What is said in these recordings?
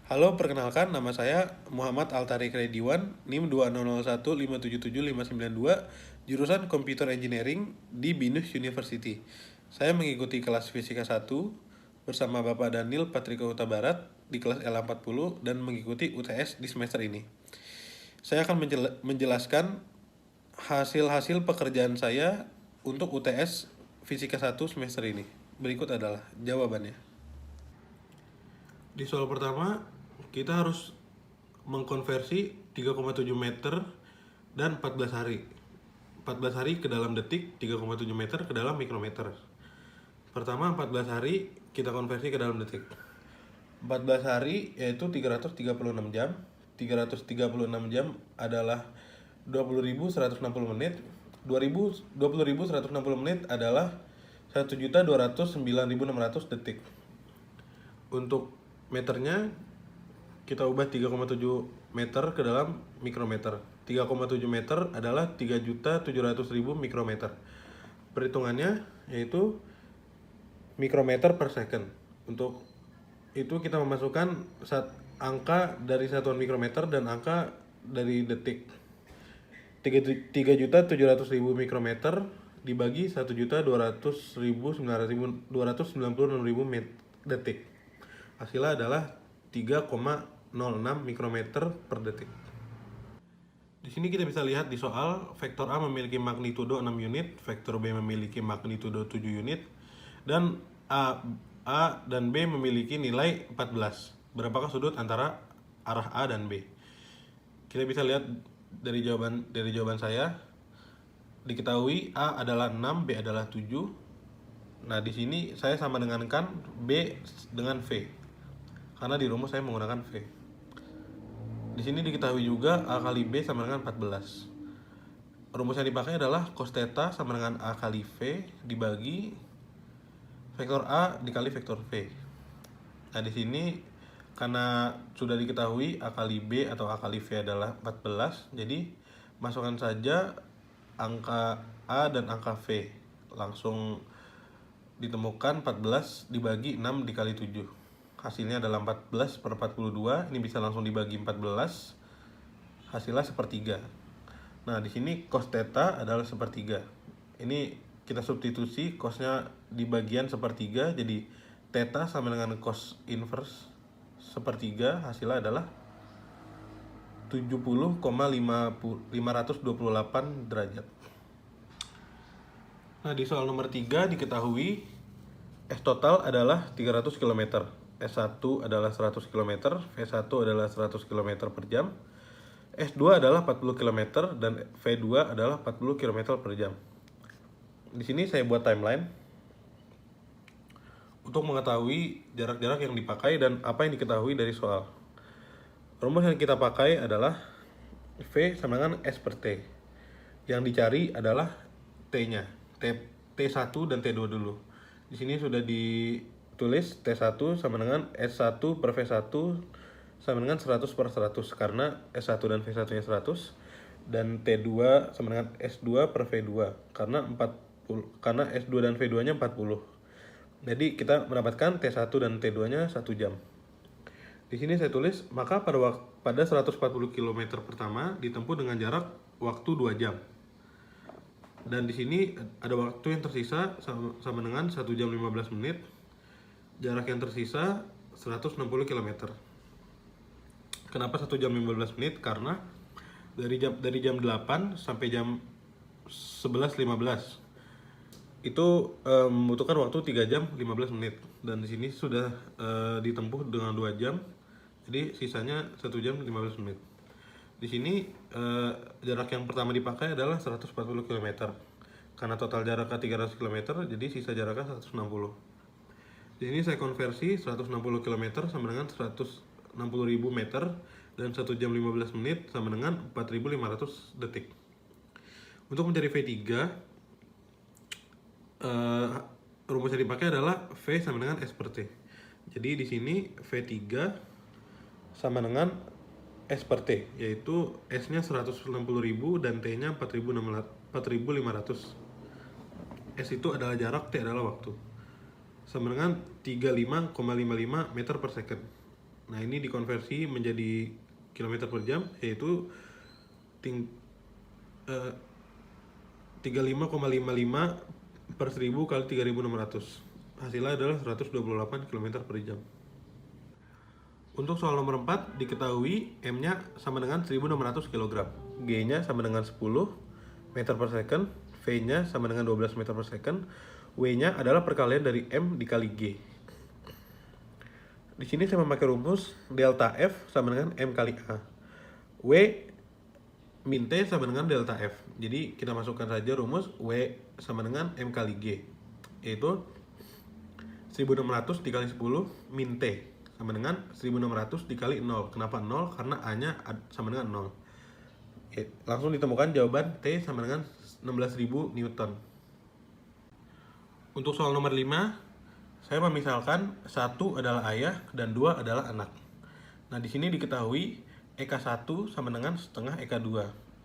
Halo, perkenalkan nama saya Muhammad Altari Krediwan, NIM 2001577592, jurusan Computer Engineering di BINUS University. Saya mengikuti kelas Fisika 1 bersama Bapak Daniel Patrika Huta Barat di kelas L40 dan mengikuti UTS di semester ini. Saya akan menjelaskan hasil-hasil pekerjaan saya untuk UTS Fisika 1 semester ini. Berikut adalah jawabannya. Di soal pertama, kita harus mengkonversi 3,7 meter dan 14 hari. 14 hari ke dalam detik, 3,7 meter ke dalam mikrometer. Pertama, 14 hari kita konversi ke dalam detik. 14 hari yaitu 336 jam. 336 jam adalah 20.160 menit. 20.160 menit adalah 1.209.600 detik. Untuk meternya kita ubah 3,7 meter ke dalam mikrometer. 3,7 meter adalah 3.700.000 mikrometer. Perhitungannya yaitu mikrometer per second. Untuk itu kita memasukkan angka dari satuan mikrometer dan angka dari detik. 3.700.000 mikrometer dibagi 1.296.000 detik. Hasilnya adalah 3,06 mikrometer per detik. Di sini kita bisa lihat di soal vektor A memiliki magnitudo 6 unit, vektor B memiliki magnitudo 7 unit, dan A dan B memiliki nilai 14. Berapakah sudut antara arah A dan B? Kita bisa lihat dari jawaban saya. Diketahui A adalah 6, B adalah 7. Nah, di sini saya sama dengankan B dengan V. Karena di rumus saya menggunakan V. Di sini diketahui juga A kali B sama dengan 14. Rumus yang dipakai adalah cos theta sama dengan A kali V dibagi vektor A dikali vektor V. Nah, di sini karena sudah diketahui A kali B atau A kali V adalah 14, jadi masukkan saja angka A dan angka V. Langsung ditemukan 14 dibagi 6 dikali 7. Hasilnya adalah 14 per 42. Ini bisa langsung dibagi 14. Hasilnya sepertiga. Nah, di sini cos theta adalah sepertiga. Ini kita substitusi cosnya di bagian sepertiga, jadi theta sama dengan cos inverse sepertiga. Hasilnya adalah 70,528 derajat. Nah, di soal nomor 3 diketahui S total adalah 300 km. S1 adalah 100 km, V1 adalah 100 km per jam, S2 adalah 40 km, dan V2 adalah 40 km per jam. Di sini saya buat timeline untuk mengetahui jarak-jarak yang dipakai dan apa yang diketahui dari soal. Rumus yang kita pakai adalah V sama dengan S per T. Yang dicari adalah T-nya, T1 dan T2 dulu. Di sini sudah ditulis T1 sama dengan S1 per V1 sama dengan 100 per 100 karena S1 dan V1 nya 100, dan T2 sama dengan S2 per V2 karena S2 dan V2 nya 40. Jadi kita mendapatkan T1 dan T2 nya 1 jam. Di sini saya tulis, maka pada 140 km pertama ditempuh dengan jarak waktu 2 jam. Dan di sini ada waktu yang tersisa sama dengan 1 jam 15 menit. Jarak yang tersisa 160 km. Kenapa 1 jam 15 menit? Karena dari jam 8 sampai jam 11.15 itu membutuhkan waktu 3 jam 15 menit. Dan di sini sudah ditempuh dengan 2 jam. Jadi sisanya 1 jam 15 menit. Di sini jarak yang pertama dipakai adalah 140 km. Karena total jaraknya 300 km, jadi sisa jaraknya 160. Di sini saya konversi 160 km sama dengan 160.000 meter, dan 1 jam 15 menit sama dengan 4.500 detik. Untuk mencari V3, rumus yang dipakai adalah V sama dengan S per T. Jadi di sini V3 sama dengan S per T, yaitu S-nya 160.000 dan T-nya 4.500. S itu adalah jarak, T adalah waktu. Sama dengan 35,55 meter per second. Nah, ini dikonversi menjadi kilometer per jam, yaitu 35,55 per 1000 kali 3600. Hasilnya adalah 128 km per jam. Untuk soal nomor 4, diketahui M-nya sama dengan 1600 kg, G-nya sama dengan 10 meter per second, V-nya sama dengan 12 meter per second, W-nya adalah perkalian dari M dikali G. Di sini saya memakai rumus delta F sama dengan M kali A. W min T sama dengan delta F. Jadi kita masukkan saja rumus W sama dengan M kali G, yaitu 1600 dikali 10 min T sama dengan 1600 dikali 0. Kenapa 0? Karena A-nya sama dengan 0. Oke, langsung ditemukan jawaban T sama dengan 16.000 Newton. Untuk soal nomor 5, saya memisalkan 1 adalah ayah dan 2 adalah anak. Nah, di sini diketahui EK1 sama dengan setengah EK2,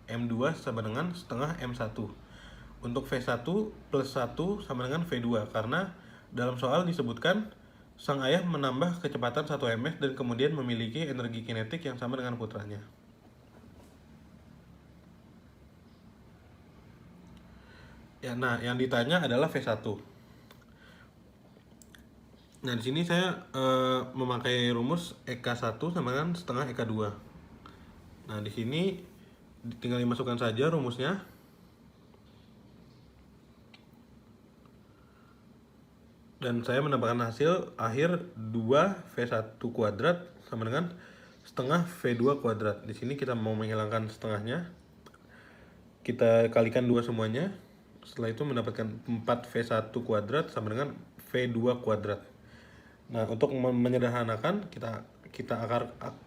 M2 sama dengan setengah M1. Untuk V1 plus 1 sama dengan V2, karena dalam soal disebutkan sang ayah menambah kecepatan 1 ms dan kemudian memiliki energi kinetik yang sama dengan putranya. Ya, nah, yang ditanya adalah V1. Nah, di sini saya memakai rumus EK1 sama dengan setengah EK2. Nah, di sini tinggal dimasukkan saja rumusnya. Dan saya mendapatkan hasil akhir 2V1 kuadrat sama dengan setengah V2 kuadrat. Di sini kita mau menghilangkan setengahnya. Kita kalikan 2 semuanya. Setelah itu mendapatkan 4V1 kuadrat sama dengan V2 kuadrat. Nah, untuk menyederhanakan, kita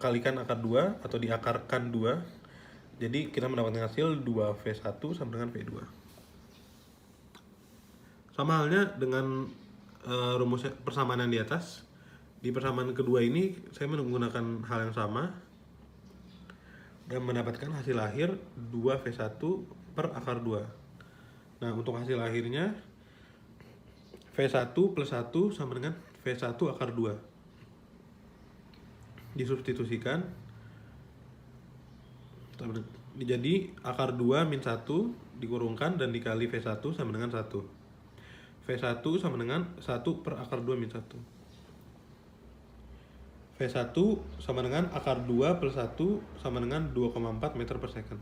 kalikan akar 2 atau diakarkan 2. Jadi kita mendapatkan hasil 2V1 sama dengan V2. Sama halnya dengan rumus persamaan yang di atas. Di persamaan kedua ini saya menggunakan hal yang sama dan mendapatkan hasil akhir 2V1 per akar 2. Nah, untuk hasil akhirnya V1 plus 1 sama dengan V1 akar 2. Disubstitusikan. Jadi akar 2 min 1 dikurungkan dan dikali V1 sama dengan 1. V1 sama dengan 1 per akar 2 min 1. V1 sama dengan akar 2 plus 1 sama dengan 2,4 meter per second.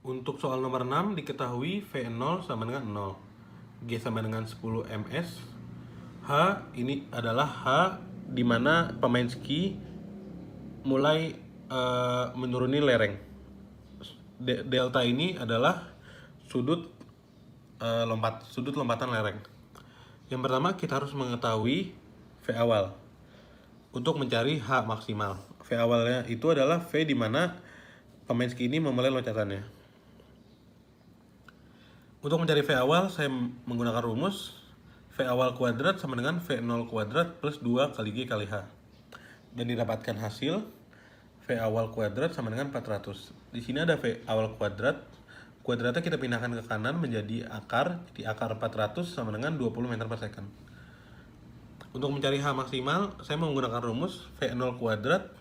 Untuk soal nomor 6 diketahui V0 sama dengan 0, G sama dengan 10 ms, H ini adalah H di mana pemain ski mulai menuruni lereng. Delta ini adalah sudut lompatan lereng. Yang pertama kita harus mengetahui V awal untuk mencari H maksimal. V awalnya itu adalah V di mana pemain ski ini memulai loncatannya. Untuk mencari V awal, saya menggunakan rumus V awal kuadrat sama dengan V0 kuadrat plus 2 kali G kali H. Dan didapatkan hasil V awal kuadrat sama dengan 400. Di sini ada V awal kuadrat. Kuadratnya kita pindahkan ke kanan menjadi akar. Jadi akar 400 sama dengan 20 meter per second. Untuk mencari H maksimal, saya menggunakan rumus V0 kuadrat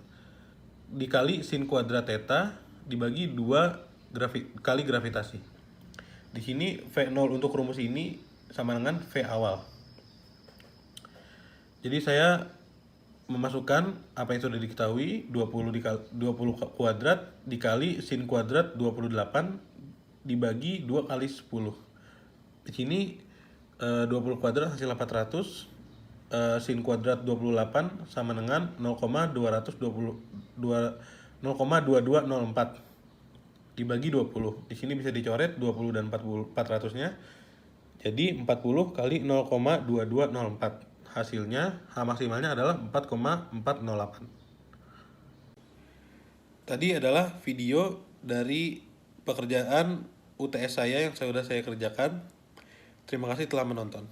dikali sin kuadrat theta dibagi 2 kali gravitasi. Di sini V0 untuk rumus ini sama dengan V awal. Jadi saya memasukkan apa yang sudah diketahui, 20 kuadrat dikali sin kuadrat 28 dibagi 2 kali 10. Di sini 20 kuadrat hasil 400, sin kuadrat 28 sama dengan 0,2204 dibagi 20. Di sini bisa dicoret 20 dan 400-nya. Jadi 40 kali 0,2204. Hasilnya H maksimalnya adalah 4,408. Tadi adalah video dari pekerjaan UTS saya yang sudah saya kerjakan. Terima kasih telah menonton.